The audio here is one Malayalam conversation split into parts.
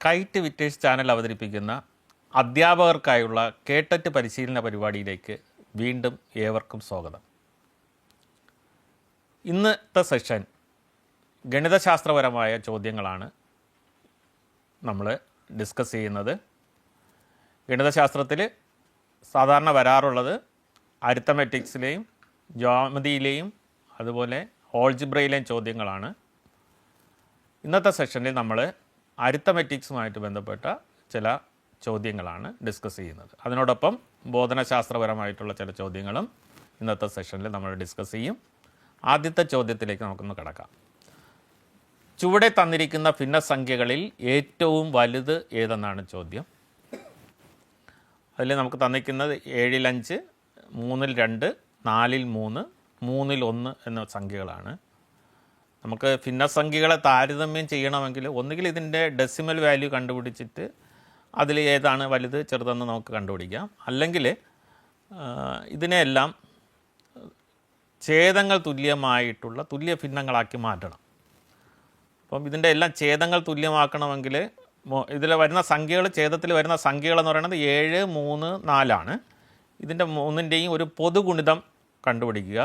കൈറ്റ് വിറ്റേഴ്സ് ചാനൽ അവതരിപ്പിക്കുന്ന അധ്യാപകർക്കായുള്ള കേട്ടറ്റ് പരിശീലന പരിപാടിയിലേക്ക് വീണ്ടും ഏവർക്കും സ്വാഗതം. ഇന്നത്തെ സെഷൻ ഗണിതശാസ്ത്രപരമായ ചോദ്യങ്ങളാണ് നമ്മൾ ഡിസ്കസ് ചെയ്യുന്നത്. ഗണിതശാസ്ത്രത്തിൽ സാധാരണ വരാറുള്ളത് അരിത്തമെറ്റിക്സിലെയും ജ്യോമെട്രിയിലെയും അതുപോലെ ഓൾജിബ്രയിലെയും ചോദ്യങ്ങളാണ്. ഇന്നത്തെ സെഷനിൽ നമ്മൾ അരിത്തമെറ്റിക്സുമായിട്ട് ബന്ധപ്പെട്ട ചില ചോദ്യങ്ങളാണ് ഡിസ്കസ് ചെയ്യുന്നത്. അതിനോടൊപ്പം ബോധനശാസ്ത്രപരമായിട്ടുള്ള ചില ചോദ്യങ്ങളും ഇന്നത്തെ സെഷനിൽ നമ്മൾ ഡിസ്കസ് ചെയ്യും. ആദ്യത്തെ ചോദ്യത്തിലേക്ക് നമുക്കൊന്ന് കിടക്കാം. ചുവടെ തന്നിരിക്കുന്ന ഭിന്നസംഖ്യകളിൽ ഏറ്റവും വലുത് ഏതെന്നാണ് ചോദ്യം. അതിൽ നമുക്ക് തന്നിരിക്കുന്നത് 7-ൽ 5, 3-ൽ 2, 4-ൽ 3, 3-ൽ 1 എന്ന സംഖ്യകളാണ്. നമുക്ക് ഭിന്നസംഖ്യകളെ താരതമ്യം ചെയ്യണമെങ്കിൽ ഒന്നുകിൽ ഇതിൻ്റെ ഡെസിമൽ വാല്യൂ കണ്ടുപിടിച്ചിട്ട് അതിൽ ഏതാണ് വലുത് ചെറുതെന്ന് നമുക്ക് കണ്ടുപിടിക്കാം. അല്ലെങ്കിൽ ഇതിനെയെല്ലാം ഛേദങ്ങൾ തുല്യമായിട്ടുള്ള തുല്യ ഭിന്നങ്ങളാക്കി മാറ്റണം. അപ്പം ഇതിൻ്റെ എല്ലാം ഛേദങ്ങൾ തുല്യമാക്കണമെങ്കിൽ ഇതിൽ വരുന്ന സംഖ്യകൾ, ഛേദത്തിൽ വരുന്ന സംഖ്യകളെന്ന് പറയുന്നത് 7, 3, 4 ഇതിൻ്റെ മൂന്നിൻ്റെയും ഒരു പൊതുഗുണിതം കണ്ടുപിടിക്കുക.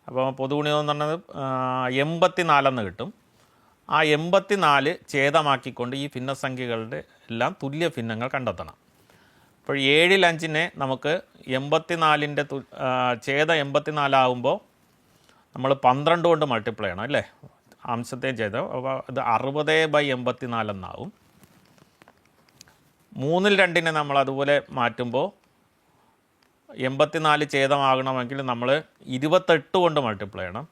അപ്പോൾ പൊതുഗുണിതം എന്ന് പറഞ്ഞത് 84 കിട്ടും. ആ 84 ഛേദമാക്കിക്കൊണ്ട് ഈ ഭിന്നസംഖ്യകളുടെ എല്ലാം തുല്യ ഭിന്നങ്ങൾ കണ്ടെത്തണം. അപ്പോൾ 7-ൽ 5 നമുക്ക് 84ൻ്റെ ഛേദം 84 ആകുമ്പോൾ നമ്മൾ 12 കൊണ്ട് മൾട്ടിപ്ലൈ ചെയ്യണം അല്ലേ, അംശത്തെ ഛേദം. അപ്പോൾ അത് 60/84 എന്നാവും. 3-ൽ 2 നമ്മൾ അതുപോലെ മാറ്റുമ്പോൾ 84 ഛേദമാകണമെങ്കിൽ നമ്മൾ 28 കൊണ്ട് മൾട്ടിപ്ലൈ ചെയ്യണം.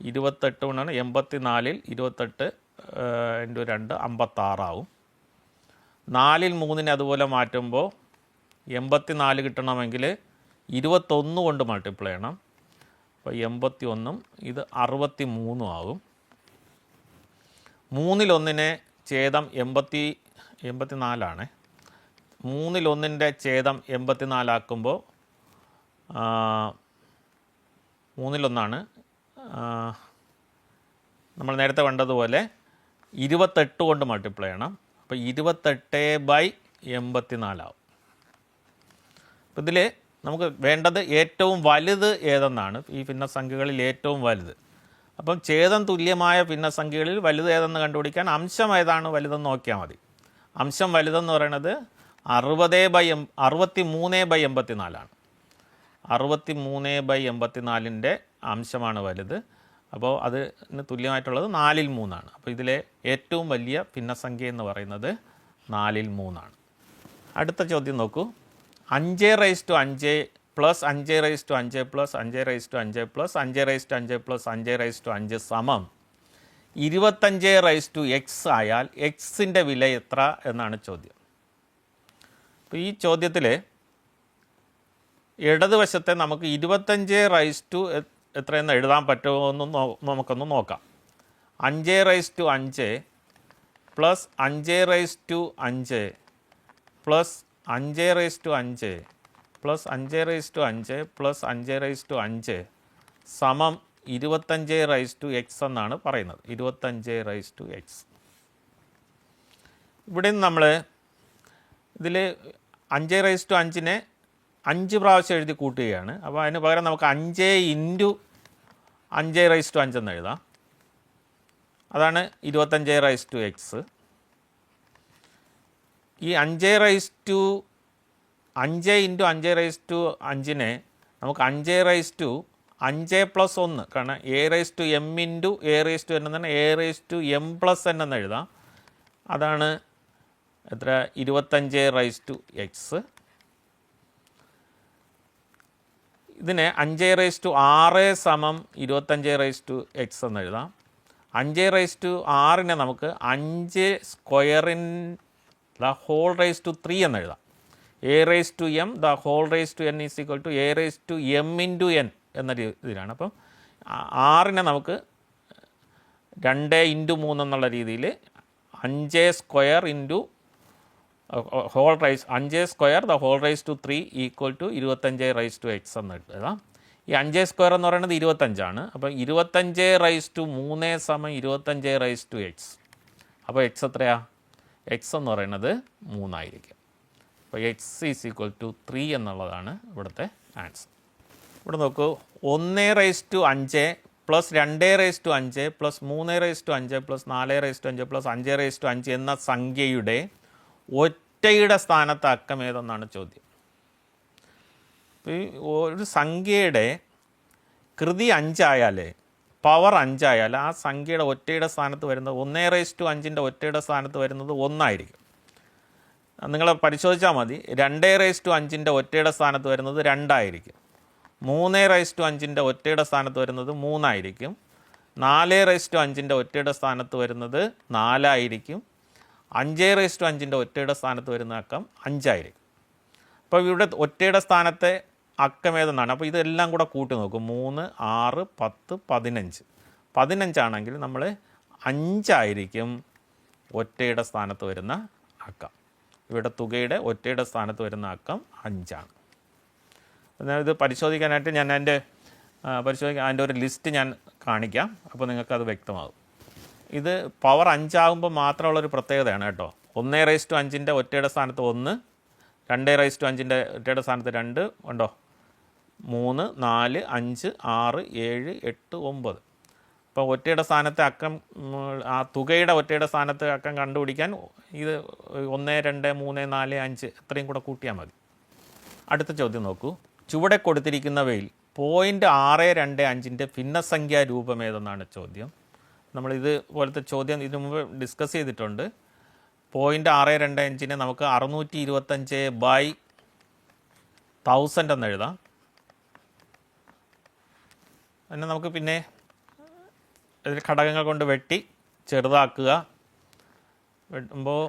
28 കൊണ്ടാണ് 84-ൽ 28 × 2 56 ആവും. 4-ൽ 3 അതുപോലെ മാറ്റുമ്പോൾ 84 കിട്ടണമെങ്കിൽ 21 കൊണ്ട് മൾട്ടിപ്ലൈ ചെയ്യണം. അപ്പോൾ 81 ഇത് 63 ആവും. 3-ൽ 1 ഛേദം 84 3-ൽ 1 ഛേദം 84 ആക്കുമ്പോൾ 3-ൽ 1 നമ്മൾ നേരത്തെ കണ്ടതുപോലെ 28 കൊണ്ട് മൾട്ടിപ്ലൈ ചെയ്യണം. അപ്പോൾ 28/84 ആവും. അപ്പോൾ ഇതിൽ നമുക്ക് വേണ്ടത് ഏറ്റവും വലുത് ഏതെന്നാണ്, ഈ ഭിന്നസംഖ്യകളിൽ ഏറ്റവും വലുത്. അപ്പം ഛേദം തുല്യമായ ഭിന്നസംഖ്യകളിൽ വലുത് ഏതെന്ന് കണ്ടുപിടിക്കാൻ അംശം ഏതാണ് വലുതെന്ന് നോക്കിയാൽ മതി. അംശം വലുതെന്ന് പറയുന്നത് 63/84 63/84 അംശമാണ് വലുത്. അപ്പോൾ അതിന് തുല്യമായിട്ടുള്ളത് 4-ൽ 3. അപ്പോൾ ഇതിലെ ഏറ്റവും വലിയ ഭിന്നസംഖ്യ എന്ന് പറയുന്നത് 4-ൽ 3. അടുത്ത ചോദ്യം നോക്കൂ. 5/5 + 5/5 + 5/5 + 5/5 + 5/5 25x ആയാൽ എക്സിൻ്റെ വില എത്ര എന്നാണ് ചോദ്യം. അപ്പോൾ ഈ ചോദ്യത്തിൽ ഇടതുവശത്തെ നമുക്ക് 25 എത്രയെന്ന് എഴുതാൻ പറ്റുമോ എന്ന് നമുക്കൊന്ന് നോക്കാം. 5/5 + 5/5 + 5/5 + 5/5 + 5/5 സമം 25x എന്നാണ് പറയുന്നത്. 25x. ഇവിടെ നമ്മൾ ഇതിൽ 5/5 5 പ്രാവശ്യം എഴുതി കൂട്ടുകയാണ്. അപ്പോൾ അതിന് പകരം നമുക്ക് 5 × 5/5 എന്ന് എഴുതാം. അതാണ് 25x. ഈ 5 × 5/5 നമുക്ക് 5/5 + 1, കാരണം am × a⁴n എന്നാണ് am+n എന്ന് എഴുതാം. അതാണ് എത്ര, 25x. ഇതിനെ 5/6 സമം 25x എന്ന് എഴുതാം. 5/6 നമുക്ക് 5² എന്ന് എഴുതാം. a⁴m n = am എന്ന രീതിയിലാണ്. അപ്പം 6 നമുക്ക് 2 × 3 എന്നുള്ള രീതിയിൽ 5² = 25x എന്ന് എഴുതാം. ഈ 5² എന്ന് പറയുന്നത് 25. അപ്പം 25/3 = 25x. അപ്പോൾ എക്സ് എത്രയാണ്? എക്സ് എന്ന് പറയുന്നത് 3 ആയിരിക്കും. അപ്പോൾ എക്സ് ഈസ് ഈക്വൽ ടു 3 എന്നുള്ളതാണ് ഇവിടുത്തെ ആൻസർ. ഇവിടെ നോക്കൂ, 1/5 പ്ലസ് 2/5 പ്ലസ് 3/5 പ്ലസ് 4/5 പ്ലസ് 5/5 എന്ന സംഖ്യയുടെ ഒറ്റയുടെ സ്ഥാനത്ത് അക്കം ഏതെന്നാണ് ചോദ്യം. ഒരു സംഖ്യയുടെ കൃതി 5 ആയാൽ, പവർ 5 ആയാൽ ആ സംഖ്യയുടെ ഒറ്റയുടെ സ്ഥാനത്ത് വരുന്നത് 1/5 ഒറ്റയുടെ സ്ഥാനത്ത് വരുന്നത് 1 ആയിരിക്കും. നിങ്ങൾ പരിശോധിച്ചാൽ മതി. 2/5 ഒറ്റയുടെ സ്ഥാനത്ത് വരുന്നത് 2 ആയിരിക്കും. 3/5 ഒറ്റയുടെ സ്ഥാനത്ത് വരുന്നത് 3 ആയിരിക്കും. 4/5 ഒറ്റയുടെ സ്ഥാനത്ത് വരുന്നത് 4 ആയിരിക്കും. 5/5 ഒറ്റയുടെ സ്ഥാനത്ത് വരുന്ന അക്കം 5 ആയിരിക്കും. അപ്പോൾ ഇവിടെ ഒറ്റയുടെ സ്ഥാനത്തെ അക്കം ഏതെന്നാണ്. അപ്പോൾ ഇതെല്ലാം കൂടെ കൂട്ടി നോക്കും. 3, 6, 10, 15. 15 ആണെങ്കിൽ നമ്മൾ 5 ആയിരിക്കും ഒറ്റയുടെ സ്ഥാനത്ത് വരുന്ന അക്കം. ഇവിടെ തുകയുടെ ഒറ്റയുടെ സ്ഥാനത്ത് വരുന്ന അക്കം 5 ആണ്. ഇത് പരിശോധിക്കാനായിട്ട് ഞാൻ അതിൻ്റെ ഒരു ലിസ്റ്റ് ഞാൻ കാണിക്കാം. അപ്പോൾ നിങ്ങൾക്കത് വ്യക്തമാകും. ഇത് പവർ 5 ആകുമ്പോൾ മാത്രമുള്ളൊരു പ്രത്യേകതയാണ് കേട്ടോ. 1/5 ഒറ്റയുടെ സ്ഥാനത്ത് 1, 2/5 ഒറ്റയുടെ സ്ഥാനത്ത് 2 ഉണ്ടോ, 3, 4, 5, 6, 7, 8, 9. അപ്പോൾ ഒറ്റയുടെ സ്ഥാനത്തെ അക്കം, ആ തുകയുടെ ഒറ്റയുടെ സ്ഥാനത്ത് അക്കം കണ്ടുപിടിക്കാൻ ഇത് 1, 2, 3, 4, 5 എത്രയും കൂടെ കൂട്ടിയാൽ മതി. അടുത്ത ചോദ്യം നോക്കൂ. ചുവടെ കൊടുത്തിരിക്കുന്നവയിൽ 0.625 ഭിന്നസംഖ്യാ രൂപം ഏതെന്നാണ് ചോദ്യം. നമ്മൾ ഇതുപോലത്തെ ചോദ്യം ഇതിനു മുമ്പ് ഡിസ്കസ് ചെയ്തിട്ടുണ്ട്. 0.625 നമുക്ക് 625/1000 എന്ന് എഴുതാം. അതിനെ നമുക്ക് പിന്നെ ഇതിൽ ഘടകങ്ങൾ കൊണ്ട് വെട്ടി ചെറുതാക്കുക. വെട്ടുമ്പോൾ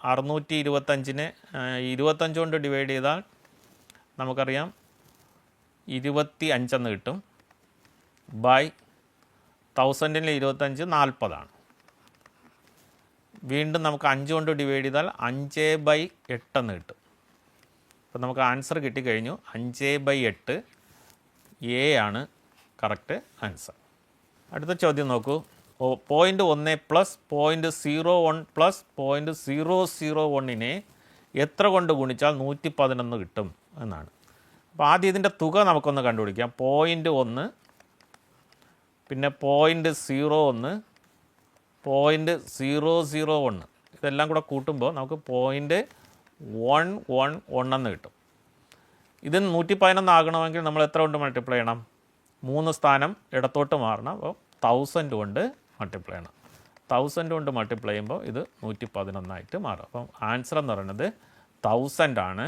625-നെ 25 കൊണ്ട് ഡിവൈഡ് ചെയ്താൽ നമുക്കറിയാം 25 എന്ന് കിട്ടും. ബൈ 1000-ൽ 25 40 വീണ്ടും നമുക്ക് 5 കൊണ്ട് ഡിവൈഡ് ചെയ്താൽ 5/8 എന്ന് കിട്ടും. അപ്പോൾ നമുക്ക് ആൻസർ കിട്ടിക്കഴിഞ്ഞു. 5/8 എ ആണ് കറക്റ്റ് ആൻസർ. അടുത്ത ചോദ്യം നോക്കൂ. 0.1 പ്ലസ് 0.01 പ്ലസ് 0.001-നെ എത്ര കൊണ്ട് ഗുണിച്ചാൽ 111 കിട്ടും എന്നാണ്. അപ്പോൾ ആദ്യം ഇതിൻ്റെ തുക നമുക്കൊന്ന് കണ്ടുപിടിക്കാം. 0.1, പിന്നെ 0.01, 0.001 ഇതെല്ലാം കൂടെ കൂട്ടുമ്പോൾ നമുക്ക് 0.111 എന്ന് കിട്ടും. ഇതിന് 111 ആകണമെങ്കിൽ നമ്മൾ എത്ര കൊണ്ട് മൾട്ടിപ്ലൈ ചെയ്യണം? 3 സ്ഥാനം ഇടത്തോട്ട് മാറണം. അപ്പോൾ 1000 കൊണ്ട് മൾട്ടിപ്ലൈ ചെയ്യണം. 1000 കൊണ്ട് മൾട്ടിപ്ലൈ ചെയ്യുമ്പോൾ ഇത് 111 മാറും. അപ്പം ആൻസർ എന്ന് പറയുന്നത് 1000 ആണ്.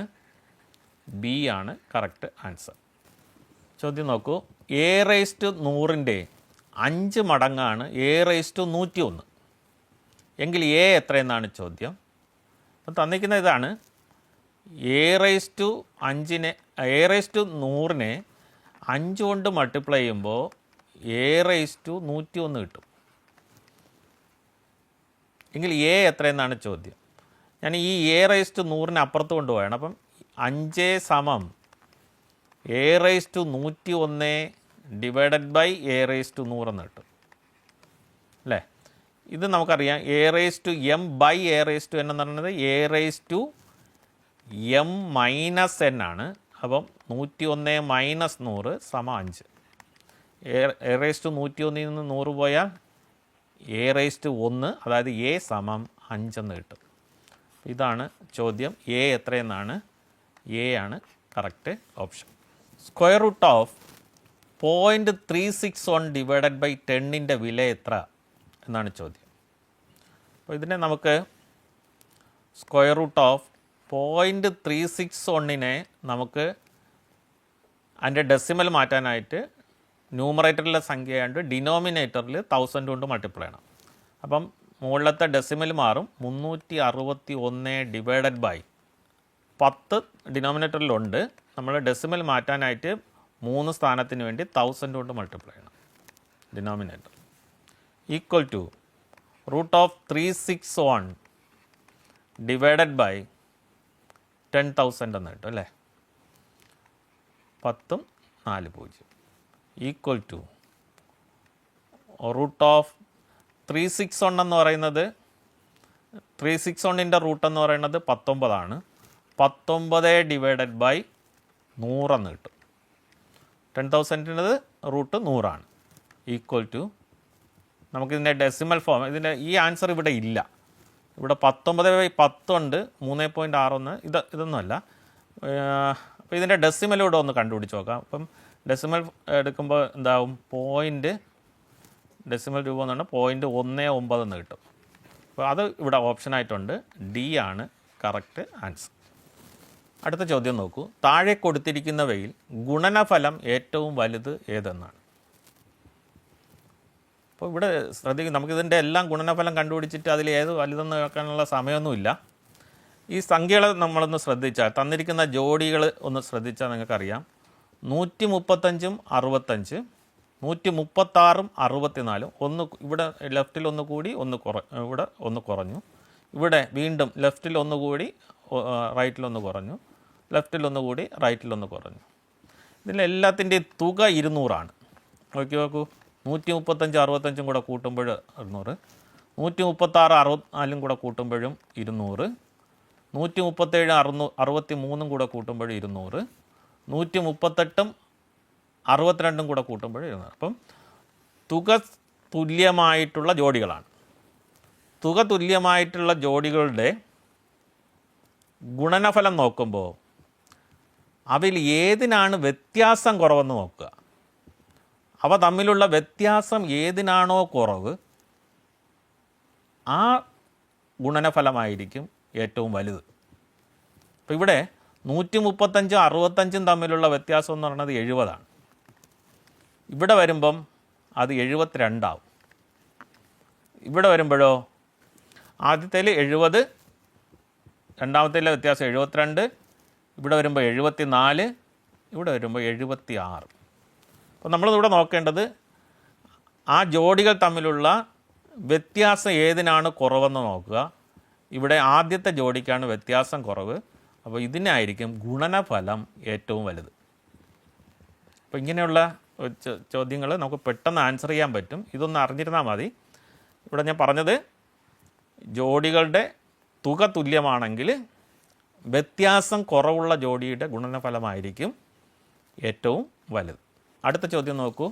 ബി ആണ് കറക്റ്റ് ആൻസർ. ചോദ്യം നോക്കൂ. A/100-ൻ്റെ 5 മടങ്ങാണ് A/101 എങ്കിൽ എ എത്രയെന്നാണ് ചോദ്യം. അപ്പം തന്നിരിക്കുന്ന ഇതാണ്. A/100-നെ 5 കൊണ്ട് മൾട്ടിപ്ലൈ ചെയ്യുമ്പോൾ A/101 കിട്ടും. എങ്കിൽ എ എത്രയെന്നാണ് ചോദ്യം. ഞാൻ ഈ A/100-നെ അപ്പുറത്ത് കൊണ്ടുപോയാണ്. അപ്പം 5 സമം A/101 ഡിവൈഡഡ് ബൈ A/100 എന്ന് കിട്ടും അല്ലേ. ഇത് നമുക്കറിയാം. A/m/A/n എന്ന് പറയുന്നത് A/m-n ആണ്. അപ്പം 101 മൈനസ് 100 സമം 5. A/101 നിന്ന് 100 പോയാൽ A/1 അതായത് A സമം 5 എന്ന് കിട്ടും. ഇതാണ് ചോദ്യം. എ എത്രയെന്നാണ്. എ ആണ് correct option. Square root of 0.361 divided by 10-ൻ്റെ വില എത്ര എന്നാണ് ചോദ്യം. അപ്പോൾ ഇതിനെ നമുക്ക് സ്ക്വയർ റൂട്ട് ഓഫ് 0.361-നെ നമുക്ക് അതിൻ്റെ ഡെസിമൽ മാറ്റാനായിട്ട് ന്യൂമറേറ്ററിലെ സംഖ്യയാണ്ട് ഡിനോമിനേറ്ററിൽ 1000 കൊണ്ട് മൾട്ടിപ്ലൈ ചെയ്യണം. അപ്പം മുകളിലത്തെ ഡെസിമൽ മാറും. 361 ഡിവൈഡഡ് ബൈ 10 ഡിനോമിനേറ്ററിലുണ്ട്. നമ്മൾ ഡെസിമൽ മാറ്റാനായിട്ട് 3 സ്ഥാനത്തിന് വേണ്ടി 1000 കൊണ്ട് മൾട്ടിപ്ലൈ ചെയ്യണം denominator. Equal to root of 361 divided by 10,000 എന്ന് കിട്ടും അല്ലേ. 10 4 0 ഈക്വൽ ടു റൂട്ട് ഓഫ് 361 എന്ന് പറയുന്നത് 361ൻ്റെ റൂട്ട് എന്ന് പറയുന്നത് 19 19 ഡിവൈഡഡ് ബൈ 100 എന്ന് കിട്ടും. 10,000ൻ്റെത് റൂട്ട് 100 ഈക്വൽ ടു നമുക്കിതിൻ്റെ ഡെസിമൽ ഫോം ഇതിൻ്റെ ഈ ആൻസർ ഇവിടെ ഇല്ല. ഇവിടെ 19/10 ഉണ്ട് 3.61 ഇതൊന്നുമല്ല. അപ്പോൾ ഇതിൻ്റെ ഡെസിമൽ ഇവിടെ ഒന്ന് കണ്ടുപിടിച്ച് നോക്കാം. അപ്പം ഡെസിമൽ എടുക്കുമ്പോൾ എന്താവും ഡെസിമൽ രൂപം എന്ന് പറഞ്ഞാൽ 0.19 എന്ന് കിട്ടും. അപ്പോൾ അത് ഇവിടെ ഓപ്ഷനായിട്ടുണ്ട്. ഡി ആണ് കറക്റ്റ് ആൻസർ. അടുത്ത ചോദ്യം നോക്കൂ. താഴെ കൊടുത്തിരിക്കുന്നവയിൽ ഗുണനഫലം ഏറ്റവും വലുത് ഏതെന്നാണ്. അപ്പോൾ ഇവിടെ ശ്രദ്ധിക്കും, നമുക്കിതിൻ്റെ എല്ലാം ഗുണനഫലം കണ്ടുപിടിച്ചിട്ട് അതിൽ ഏത് വലുതെന്ന് കേൾക്കാനുള്ള സമയമൊന്നുമില്ല. ഈ സംഖ്യകൾ നമ്മളൊന്ന് ശ്രദ്ധിച്ചാൽ, തന്നിരിക്കുന്ന ജോഡികൾ ഒന്ന് ശ്രദ്ധിച്ചാൽ നിങ്ങൾക്കറിയാം. 135ഉം 65, 136ഉം 64. ഒന്ന് ഇവിടെ ലെഫ്റ്റിൽ ഒന്ന് കൂടി ഇവിടെ ഒന്ന് കുറഞ്ഞു. ഇവിടെ വീണ്ടും ലെഫ്റ്റിൽ ഒന്ന് കൂടി റൈറ്റിലൊന്ന് കുറഞ്ഞു, ലെഫ്റ്റിൽ ഒന്ന് കൂടി റൈറ്റിലൊന്ന് കുറഞ്ഞു. ഇതിലെല്ലാത്തിൻ്റെയും തുക 200. നോക്കൂ 135 65 കൂടെ കൂട്ടുമ്പോൾ 200, 136 64 കൂടെ കൂട്ടുമ്പോഴും 200, 137 63 കൂടെ കൂട്ടുമ്പോൾ 200, 138 62 കൂടെ കൂട്ടുമ്പോൾ 200. അപ്പം തുക തുല്യമായിട്ടുള്ള ജോഡികളാണ്. തുക തുല്യമായിട്ടുള്ള ജോഡികളുടെ ഗുണനഫലം നോക്കുമ്പോൾ അവയിൽ ഏതിനാണ് വ്യത്യാസം കുറവെന്ന് നോക്കുക. അവ തമ്മിലുള്ള വ്യത്യാസം ഏതിനാണോ കുറവ് ആ ഗുണനഫലമായിരിക്കും ഏറ്റവും വലുത്. അപ്പോൾ ഇവിടെ 135 65 തമ്മിലുള്ള വ്യത്യാസം എന്ന് പറയുന്നത് 70. ഇവിടെ വരുമ്പം അത് 72 ആവും. ഇവിടെ വരുമ്പോഴോ ആദ്യത്തേൽ 70, രണ്ടാമത്തേലെ വ്യത്യാസം 72, ഇവിടെ വരുമ്പോൾ 74, ഇവിടെ വരുമ്പോൾ 76. അപ്പോൾ നമ്മളിവിടെ നോക്കേണ്ടത് ആ ജോഡികൾ തമ്മിലുള്ള വ്യത്യാസം ഏതിനാണ് കുറവെന്ന് നോക്കുക. ഇവിടെ ആദ്യത്തെ ജോഡിക്കാണ് വ്യത്യാസം കുറവ്. അപ്പോൾ ഇതിനായിരിക്കും ഗുണനഫലം ഏറ്റവും വലുത്. അപ്പോൾ ഇങ്ങനെയുള്ള ചോദ്യങ്ങൾ നമുക്ക് പെട്ടെന്ന് ആൻസർ ചെയ്യാൻ പറ്റും. ഇതൊന്ന് അറിഞ്ഞിരുന്നാൽ മതി. ഇവിടെ ഞാൻ പറഞ്ഞത് ജോഡികളുടെ തുക തുല്യമാണെങ്കിൽ വ്യത്യാസം കുറവുള്ള ജോഡിയുടെ ഗുണനഫലമായിരിക്കും ഏറ്റവും വലുത്. അടുത്ത ചോദ്യം നോക്കൂ.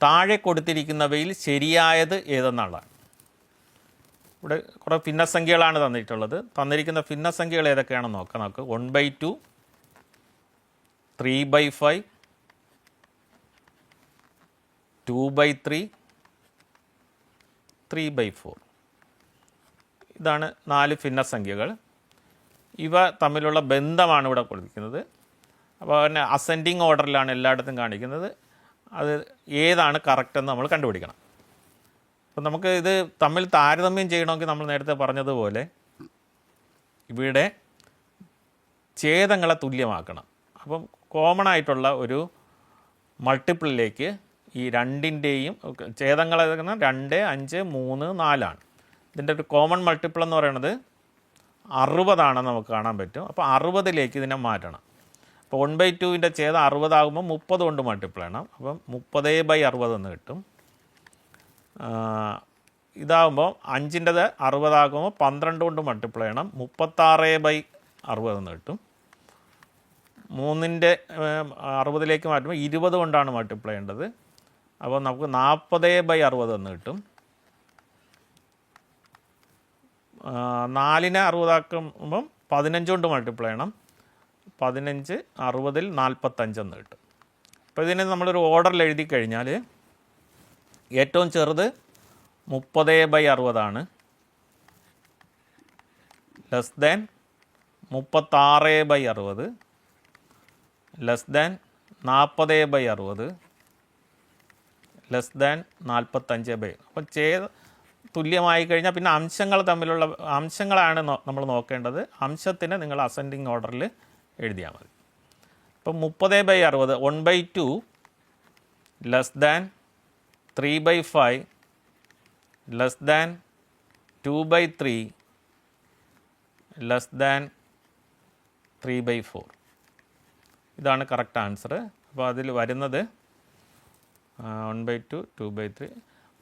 താഴെ കൊടുത്തിരിക്കുന്നവയിൽ ശരിയായത് ഏതെന്നുള്ളതാണ്. ഇവിടെ കുറേ ഭിന്നസംഖ്യകളാണ് തന്നിട്ടുള്ളത്. തന്നിരിക്കുന്ന ഭിന്നസംഖ്യകൾ ഏതൊക്കെയാണെന്ന് നോക്കാം. നമുക്ക് 1/2, 3/5, 2/3, 3/4. ഇതാണ് 4 ഭിന്നസംഖ്യകൾ. ഇവ തമ്മിലുള്ള ബന്ധമാണ് ഇവിടെ കൊടുത്തിരിക്കുന്നത്. അപ്പോൾ പിന്നെ അസെൻഡിങ് ഓർഡറിലാണ് എല്ലായിടത്തും കാണിക്കുന്നത്. അത് ഏതാണ് കറക്റ്റെന്ന് നമ്മൾ കണ്ടുപിടിക്കണം. അപ്പം നമുക്ക് ഇത് തമ്മിൽ താരതമ്യം ചെയ്യണമെങ്കിൽ നമ്മൾ നേരത്തെ പറഞ്ഞതുപോലെ ഇവിടെ ഛേദങ്ങളെ തുല്യമാക്കണം. അപ്പം കോമൺ ആയിട്ടുള്ള ഒരു മൾട്ടിപ്പിളിലേക്ക് ഈ രണ്ടിൻ്റെയും ഛേദങ്ങൾ 2, 5, 3, 4. ഇതിൻ്റെ ഒരു കോമൺ മൾട്ടിപ്പിൾ എന്ന് പറയുന്നത് 60 നമുക്ക് കാണാൻ പറ്റും. അപ്പോൾ 60ലേക്ക് ഇതിനെ മാറ്റണം. അപ്പോൾ 1/2ൻ്റെ ഛേദം 60 ആകുമ്പോൾ 30 കൊണ്ട് മൾട്ടിപ്പിൾ ചെയ്യണം. അപ്പം 30/60 എന്ന് കിട്ടും. ഇതാകുമ്പോൾ 5ൻ്റെത് 60 ആകുമ്പോൾ 12 കൊണ്ട് മൾട്ടിപ്പിൾ ചെയ്യണം. 36/60 എന്ന് കിട്ടും. 3ൻ്റെ 60ലേക്ക് മാറ്റുമ്പോൾ 20 കൊണ്ടാണ് മൾട്ടിപ്പിൾ ചെയ്യേണ്ടത്. അപ്പോൾ നമുക്ക് 40/60 എന്ന് കിട്ടും. 4നെ 60 ആക്കുമ്പം 15 കൊണ്ട് മൾട്ടിപ്പിൾ ചെയ്യണം. 15 60ൽ 45 എന്ന് കിട്ടും. അപ്പോൾ ഇതിനെ നമ്മളൊരു ഓർഡറിൽ എഴുതി കഴിഞ്ഞാൽ ഏറ്റവും ചെറുത് 30/60 less than 36/60 less than 40/60 less than 45/. അപ്പം തുല്യമായി കഴിഞ്ഞാൽ പിന്നെ അംശങ്ങൾ തമ്മിലുള്ള അംശങ്ങളാണ് നമ്മൾ നോക്കേണ്ടത്. അംശത്തിന് നിങ്ങൾ അസെൻഡിങ് ഓർഡറിൽ എഴുതിയാൽ മതി. അപ്പം 30/60 1/2 less than 3/5 less than 2/3 less than 3/4. ഇതാണ് കറക്റ്റ് ആൻസർ. അപ്പോൾ അതിൽ വരുന്നത് 1/2 2/3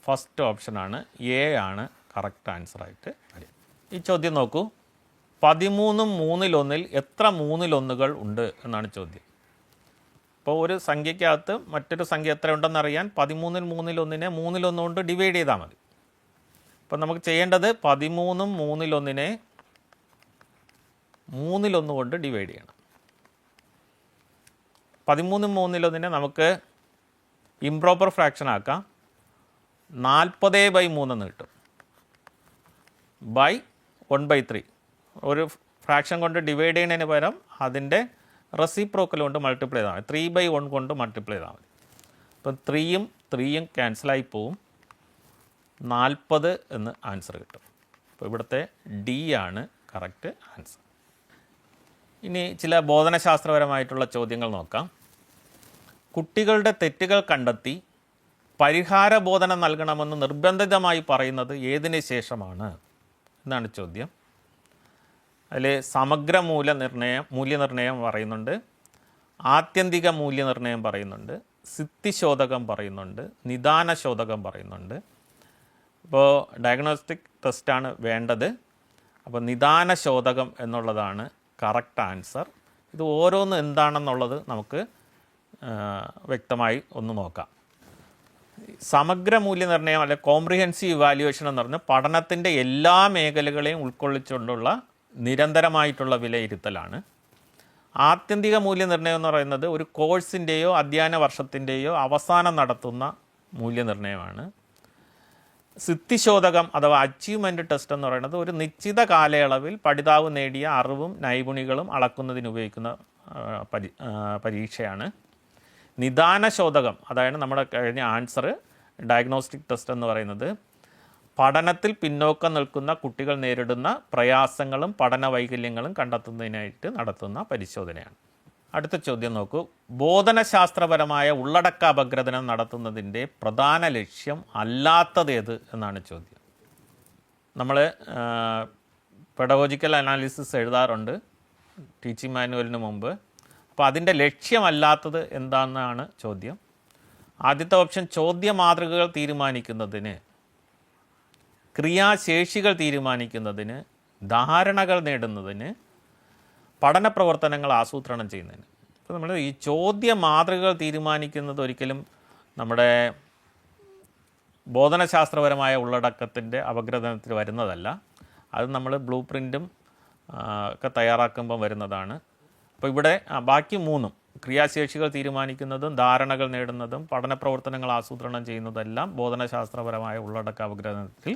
ഫസ്റ്റ് ഓപ്ഷനാണ്. എ ആണ് കറക്റ്റ് ആൻസറായിട്ട് വരിക. ഈ ചോദ്യം നോക്കൂ, 13 മൂന്നിലൊന്നിൽ എത്ര മൂന്നിലൊന്നുകൾ ഉണ്ട് എന്നാണ് ചോദ്യം. ഇപ്പോൾ ഒരു സംഖ്യയ്ക്കകത്ത് മറ്റൊരു സംഖ്യ എത്ര ഉണ്ടെന്നറിയാൻ 13 മൂന്നിലൊന്നിനെ മൂന്നിലൊന്ന് കൊണ്ട് ഡിവൈഡ് ചെയ്താൽ മതി. അപ്പം നമുക്ക് ചെയ്യേണ്ടത് 13 മൂന്നിലൊന്നിനെ മൂന്നിലൊന്ന് കൊണ്ട് ഡിവൈഡ് ചെയ്യണം. 13 മൂന്നിലൊന്നിനെ നമുക്ക് ഇംപ്രോപ്പർ ഫ്രാക്ഷൻ ആക്കാം. 40/3 എന്ന് കിട്ടും. ബൈ 1/3 ഒരു ഫ്രാക്ഷൻ കൊണ്ട് ഡിവൈഡ് ചെയ്യുന്നതിന് പകരം അതിൻ്റെ റെസിപ്രോക്കൽ കൊണ്ട് മൾട്ടിപ്ലൈ ചെയ്താൽ മതി. 3/1 കൊണ്ട് മൾട്ടിപ്ലൈ ചെയ്താൽ മതി. അപ്പം 3യും ക്യാൻസലായി പോവും. 40 എന്ന് ആൻസർ കിട്ടും. അപ്പോൾ ഇവിടുത്തെ ഡി ആണ് കറക്റ്റ് ആൻസർ. ഇനി ചില ബോധനശാസ്ത്രപരമായിട്ടുള്ള ചോദ്യങ്ങൾ നോക്കാം. കുട്ടികളുടെ തെറ്റുകൾ കണ്ടെത്തി പരിഹാര ബോധനം നൽകണമെന്ന് നിർബന്ധിതമായി പറയുന്നത് ഏതിന് ശേഷമാണ് എന്നാണ് ചോദ്യം. അതിൽ സമഗ്ര മൂല്യനിർണ്ണയം പറയുന്നുണ്ട്, ആത്യന്തിക മൂല്യനിർണ്ണയം പറയുന്നുണ്ട്, സിദ്ധിശോധകം പറയുന്നുണ്ട്, നിദാനശോധകം പറയുന്നുണ്ട്. ഇപ്പോൾ ഡയഗ്നോസ്റ്റിക് ടെസ്റ്റാണ് വേണ്ടത്. അപ്പോൾ നിദാനശോധകം എന്നുള്ളതാണ് കറക്റ്റ് ആൻസർ. ഇത് ഓരോന്ന് എന്താണെന്നുള്ളത് നമുക്ക് വ്യക്തമായി ഒന്ന് നോക്കാം. സമഗ്ര മൂല്യനിർണ്ണയം അല്ലെ കോംപ്രിഹെൻസീവ് ഇവാലുവേഷൻ എന്ന് പറഞ്ഞാൽ പഠനത്തിൻ്റെ എല്ലാ മേഖലകളെയും ഉൾക്കൊള്ളിച്ചുകൊണ്ടുള്ള നിരന്തരമായിട്ടുള്ള വിലയിരുത്തലാണ്. ആത്യന്തിക മൂല്യനിർണ്ണയം എന്ന് പറയുന്നത് ഒരു കോഴ്സിൻ്റെയോ അധ്യയന വർഷത്തിൻ്റെയോ അവസാനം നടത്തുന്ന മൂല്യനിർണ്ണയമാണ്. സിദ്ധിശോധകം അഥവാ അച്ചീവ്മെൻറ്റ് ടെസ്റ്റ് എന്ന് പറയുന്നത് ഒരു നിശ്ചിത കാലയളവിൽ പഠിതാവ് നേടിയ അറിവും നൈപുണികളും അളക്കുന്നതിന് ഉപയോഗിക്കുന്ന പരീക്ഷയാണ്. നിദാനശോധകം, അതായത് നമ്മുടെ കഴിഞ്ഞ ആൻസർ ഡയഗ്നോസ്റ്റിക് ടെസ്റ്റ് എന്ന് പറയുന്നത് പഠനത്തിൽ പിന്നോക്കം നിൽക്കുന്ന കുട്ടികൾ നേരിടുന്ന പ്രയാസങ്ങളും പഠന വൈകല്യങ്ങളും കണ്ടെത്തുന്നതിനായിട്ട് നടത്തുന്ന പരിശോധനയാണ്. അടുത്ത ചോദ്യം നോക്കൂ. ബോധനശാസ്ത്രപരമായ ഉള്ളടക്ക അപഗ്രഥനം നടത്തുന്നതിൻ്റെ പ്രധാന ലക്ഷ്യം അല്ലാത്തതേത് എന്നാണ് ചോദ്യം. നമ്മൾ പെഡഗോജിക്കൽ അനാലിസിസ് എഴുതാറുണ്ട് ടീച്ചിങ് മാനുവലിന് മുമ്പ്. അപ്പോൾ അതിൻ്റെ ലക്ഷ്യമല്ലാത്തത് എന്താണെന്നാണ് ചോദ്യം. ആദ്യത്തെ ഓപ്ഷൻ ചോദ്യ മാതൃകകൾ തീരുമാനിക്കുന്നതിന്, ക്രിയാശേഷികൾ തീരുമാനിക്കുന്നതിന്, ധാരണകൾ നേടുന്നതിന്, പഠന പ്രവർത്തനങ്ങൾ ആസൂത്രണം ചെയ്യുന്നതിന്. അപ്പോൾ നമ്മൾ ഈ ചോദ്യ മാതൃകകൾ തീരുമാനിക്കുന്നത് ഒരിക്കലും നമ്മുടെ ബോധനശാസ്ത്രപരമായ ഉള്ളടക്കത്തിൻ്റെ അപഗ്രഥനത്തിൽ വരുന്നതല്ല. അത് നമ്മൾ ബ്ലൂ പ്രിൻറ്റും ഒക്കെ തയ്യാറാക്കുമ്പോൾ വരുന്നതാണ്. അപ്പോൾ ഇവിടെ ബാക്കി മൂന്നും ക്രിയാശേഷികൾ തീരുമാനിക്കുന്നതും ധാരണകൾ നേടുന്നതും പഠന പ്രവർത്തനങ്ങൾ ആസൂത്രണം ചെയ്യുന്നതെല്ലാം ബോധനശാസ്ത്രപരമായ ഉള്ളടക്ക അപഗ്രഥനത്തിൽ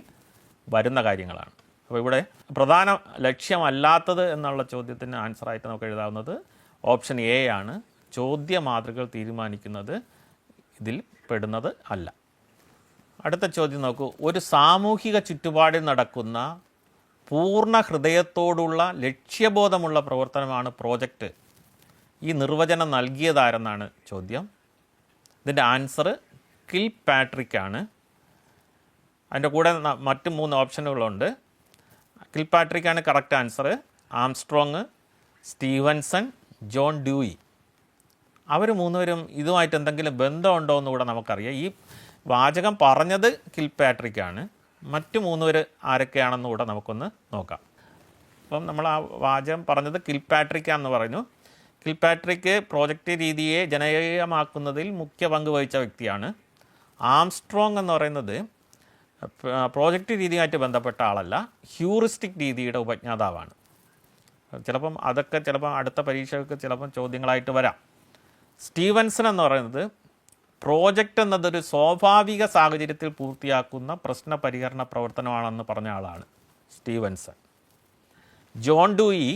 വരുന്ന കാര്യങ്ങളാണ്. അപ്പോൾ ഇവിടെ പ്രധാന ലക്ഷ്യമല്ലാത്തത് എന്നുള്ള ചോദ്യത്തിന് ആൻസറായിട്ട് നമുക്ക് എഴുതാവുന്നത് ഓപ്ഷൻ എ ആണ്. ചോദ്യ മാതൃകകൾ തീരുമാനിക്കുന്നത് ഇതിൽ പെടുന്നത് അല്ല. അടുത്ത ചോദ്യം നോക്കൂ. ഒരു സാമൂഹിക ചുറ്റുപാടിൽ നടക്കുന്ന പൂർണ്ണ ഹൃദയത്തോടുള്ള ലക്ഷ്യബോധമുള്ള പ്രവർത്തനമാണ് പ്രോജക്റ്റ്. ഈ നിർവചനം നൽകിയതാരെന്നാണ് ചോദ്യം. ഇതിൻ്റെ ആൻസർ കിൽപാട്രിക് ആണ്. അതിൻ്റെ കൂടെ മറ്റ് 3 ഓപ്ഷനുകളുണ്ട്. കിൽപാട്രിക് ആണ് correct answer. Armstrong, Stevenson, John Dewey, അവർ 3 പേരും ഇതുമായിട്ട് എന്തെങ്കിലും ബന്ധമുണ്ടോ എന്ന് കൂടെ നമുക്കറിയാം. ഈ വാചകം പറഞ്ഞത് കിൽപാട്രിക് ആണ്. മറ്റ് 3 പേർ ആരൊക്കെയാണെന്ന് കൂടെ നമുക്കൊന്ന് നോക്കാം. അപ്പം നമ്മൾ ആ വാചകം പറഞ്ഞത് കിൽപാട്രിക് ആണെന്ന് പറഞ്ഞു. കിൽപാട്രിക് പ്രോജക്റ്റ് രീതിയെ ജനകീയമാക്കുന്നതിൽ മുഖ്യ പങ്ക് വഹിച്ച വ്യക്തിയാണ്. ആംസ്ട്രോങ് എന്ന് പറയുന്നത് പ്രോജക്റ്റ് രീതിയുമായിട്ട് ബന്ധപ്പെട്ട ആളല്ല, ഹ്യൂറിസ്റ്റിക് രീതിയുടെ ഉപജ്ഞാതാവാണ്. ചിലപ്പം അതൊക്കെ അടുത്ത പരീക്ഷകൾക്ക് ചിലപ്പം ചോദ്യങ്ങളായിട്ട് വരാം. സ്റ്റീവൻസൺ എന്ന് പറയുന്നത് പ്രോജക്റ്റ് എന്നതൊരു സ്വാഭാവിക സാഹചര്യത്തിൽ പൂർത്തിയാക്കുന്ന പ്രശ്ന പരിഹരണ പ്രവർത്തനമാണെന്ന് പറഞ്ഞ ആളാണ് സ്റ്റീവൻസൺ. ജോൺ ഡൂയി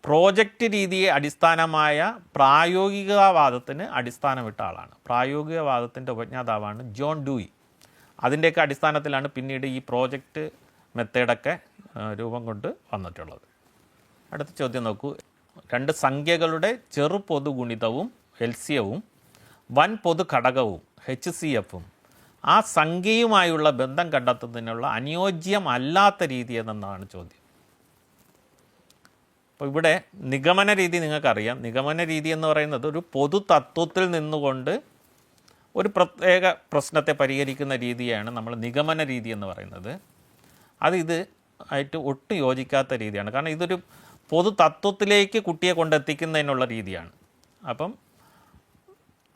പ്രോജക്റ്റ് രീതിയെ അടിസ്ഥാനമായ പ്രായോഗികവാദത്തിന് അടിസ്ഥാനമിട്ട ആളാണ്. പ്രായോഗികവാദത്തിൻ്റെ ഉപജ്ഞാതാവാണ് ജോൺ ഡൂയി. അതിൻ്റെയൊക്കെ അടിസ്ഥാനത്തിലാണ് പിന്നീട് ഈ പ്രോജക്റ്റ് മെത്തേഡൊക്കെ രൂപം കൊണ്ട് വന്നിട്ടുള്ളത്. അടുത്ത ചോദ്യം നോക്കൂ. 2 സംഖ്യകളുടെ ചെറു പൊതുഗുണിതവും എൽസിയവും വൻ പൊതു ഘടകവും HCFും ആ സംഖ്യയുമായുള്ള ബന്ധം കണ്ടെത്തുന്നതിനുള്ള അനുയോജ്യമല്ലാത്ത രീതി എന്നാണ് ചോദ്യം. അപ്പോൾ ഇവിടെ നിഗമന രീതി നിങ്ങൾക്കറിയാം. നിഗമന രീതി എന്ന് പറയുന്നത് ഒരു പൊതു തത്വത്തിൽ നിന്നുകൊണ്ട് ഒരു പ്രത്യേക പ്രശ്നത്തെ പരിഹരിക്കുന്ന രീതിയാണ് നമ്മൾ നിഗമന രീതി എന്ന് പറയുന്നത്. ഇത് ആയിട്ട് ഒട്ടും യോജിക്കാത്ത രീതിയാണ്. കാരണം ഇതൊരു പൊതു തത്വത്തിലേക്ക് കുട്ടിയെ കൊണ്ടെത്തിക്കുന്നതിനുള്ള രീതിയാണ്. അപ്പം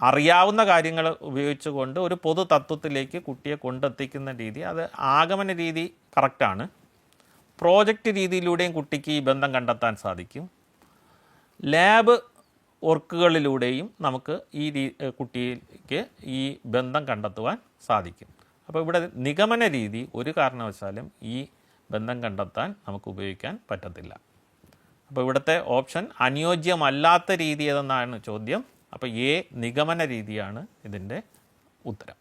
അറിയാവുന്ന കാര്യങ്ങൾ ഉപയോഗിച്ചുകൊണ്ട് ഒരു പൊതു തത്വത്തിലേക്ക് കുട്ടിയെ കൊണ്ടെത്തിക്കുന്ന രീതി, അത് ആഗമന രീതി കറക്റ്റാണ്. പ്രോജക്റ്റ് രീതിയിലൂടെയും കുട്ടിക്ക് ഈ ബന്ധം കണ്ടെത്താൻ സാധിക്കും. ലാബ് വർക്കുകളിലൂടെയും നമുക്ക് ഈ കുട്ടിക്ക് ഈ ബന്ധം കണ്ടെത്തുവാൻ സാധിക്കും. അപ്പോൾ ഇവിടെ നിഗമന രീതി ഒരു കാരണവശാലും ഈ ബന്ധം കണ്ടെത്താൻ നമുക്ക് ഉപയോഗിക്കാൻ പറ്റത്തില്ല. അപ്പോൾ ഇവിടുത്തെ ഓപ്ഷൻ അനുയോജ്യമല്ലാത്ത രീതി ഏതെന്നാണ് ചോദ്യം. അപ്പോൾ നിഗമന രീതിയാണ് ഇതിൻ്റെ ഉത്തരം.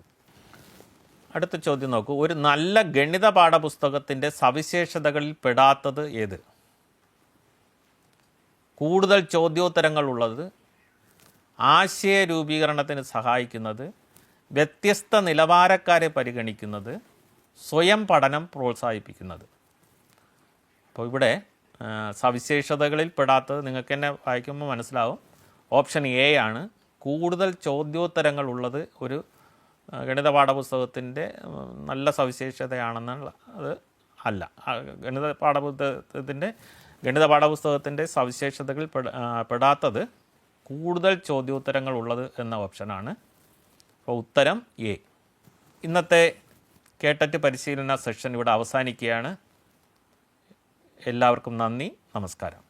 അടുത്ത ചോദ്യം നോക്കൂ. ഒരു നല്ല ഗണിത പാഠപുസ്തകത്തിൻ്റെ സവിശേഷതകളിൽ പെടാത്തത് ഏത്? കൂടുതൽ ചോദ്യോത്തരങ്ങളുള്ളത്, ആശയ രൂപീകരണത്തിന് സഹായിക്കുന്നത്, വ്യത്യസ്ത നിലവാരക്കാരെ പരിഗണിക്കുന്നത്, സ്വയം പഠനം പ്രോത്സാഹിപ്പിക്കുന്നത്. അപ്പോൾ ഇവിടെ സവിശേഷതകളിൽ പെടാത്തത് നിങ്ങൾക്ക് തന്നെ വായിക്കുമ്പോൾ മനസ്സിലാവും. ഓപ്ഷൻ എ ആണ്. കൂടുതൽ ചോദ്യോത്തരങ്ങളുള്ളത് ഒരു ഗണിത പാഠപുസ്തകത്തിൻ്റെ നല്ല സവിശേഷതയാണെന്നുള്ള അത് അല്ല. ഗണിത പാഠപുസ്തകത്തിൻ്റെ സവിശേഷതകളിൽ പെടാത്തത് കൂടുതൽ ചോദ്യോത്തരങ്ങൾ ഉള്ളത് എന്ന ഓപ്ഷനാണ്. അപ്പോൾ ഉത്തരം എ. ഇന്നത്തെ കേട്ടറ്റ് പരിശീലന സെഷൻ ഇവിടെ അവസാനിക്കുകയാണ്. എല്ലാവർക്കും നന്ദി, നമസ്കാരം.